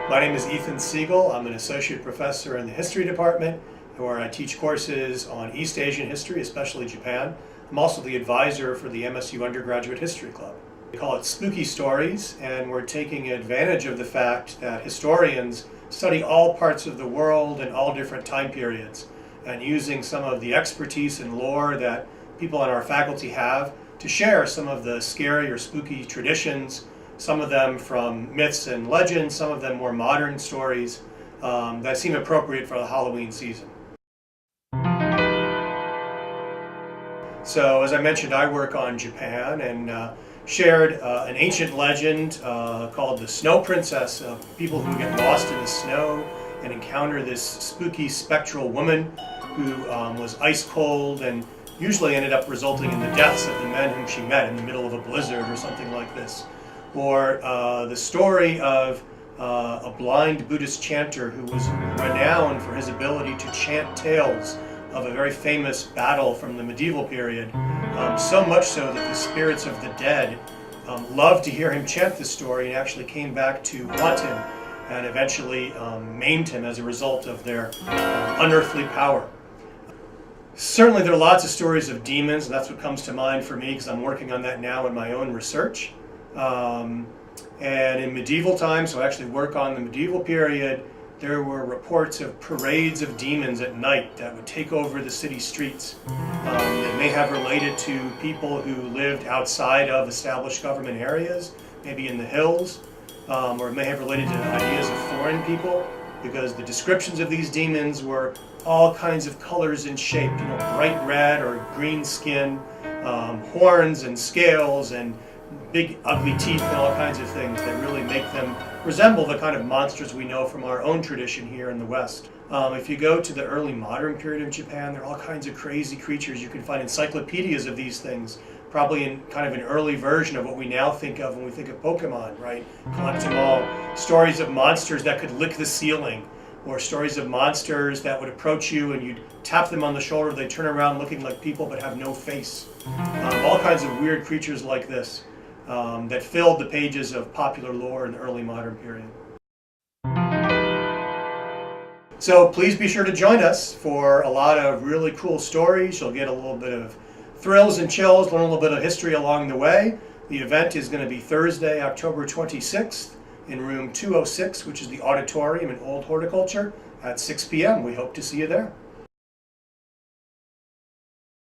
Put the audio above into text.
My name is Ethan Siegel. I'm an associate professor in the history department where I teach courses on East Asian history, especially Japan. I'm also the advisor for the MSU Undergraduate History Club. We call it Spooky Stories, and we're taking advantage of the fact that historians study all parts of the world and all different time periods, and using some of the expertise and lore that people on our faculty have to share some of the scary or spooky traditions, some of them from myths and legends, some of them more modern stories that seem appropriate for the Halloween season. So as I mentioned, I work on Japan and shared an ancient legend called the Snow Princess, of people who get lost in the snow and encounter this spooky spectral woman who was ice cold and usually ended up resulting in the deaths of the men whom she met in the middle of a blizzard or something like this. Or the story of a blind Buddhist chanter who was renowned for his ability to chant tales of a very famous battle from the medieval period, so much so that the spirits of the dead loved to hear him chant this story and actually came back to haunt him and eventually maimed him as a result of their unearthly power. Certainly there are lots of stories of demons, and that's what comes to mind for me because I'm working on that now in my own research. And in medieval times, so I actually work on the medieval period, there were reports of parades of demons at night that would take over the city streets. That may have related to people who lived outside of established government areas, maybe in the hills, or it may have related to ideas of foreign people, because the descriptions of these demons were all kinds of colors and shape, bright red or green skin, horns and scales and big ugly teeth and all kinds of things that really make them resemble the kind of monsters we know from our own tradition here in the West. If you go to the early modern period of Japan, there are all kinds of crazy creatures. You can find encyclopedias of these things, probably in kind of an early version of what we now think of when we think of Pokemon, right? Collect them all. Stories of monsters that could lick the ceiling, or stories of monsters that would approach you and you'd tap them on the shoulder, they'd turn around looking like people but have no face. All kinds of weird creatures like this that filled the pages of popular lore in the early modern period. So please be sure to join us for a lot of really cool stories. You'll get a little bit of thrills and chills, learn a little bit of history along the way. The event is going to be Thursday, October 26th in room 206, which is the auditorium in Old Horticulture at 6 p.m. We hope to see you there.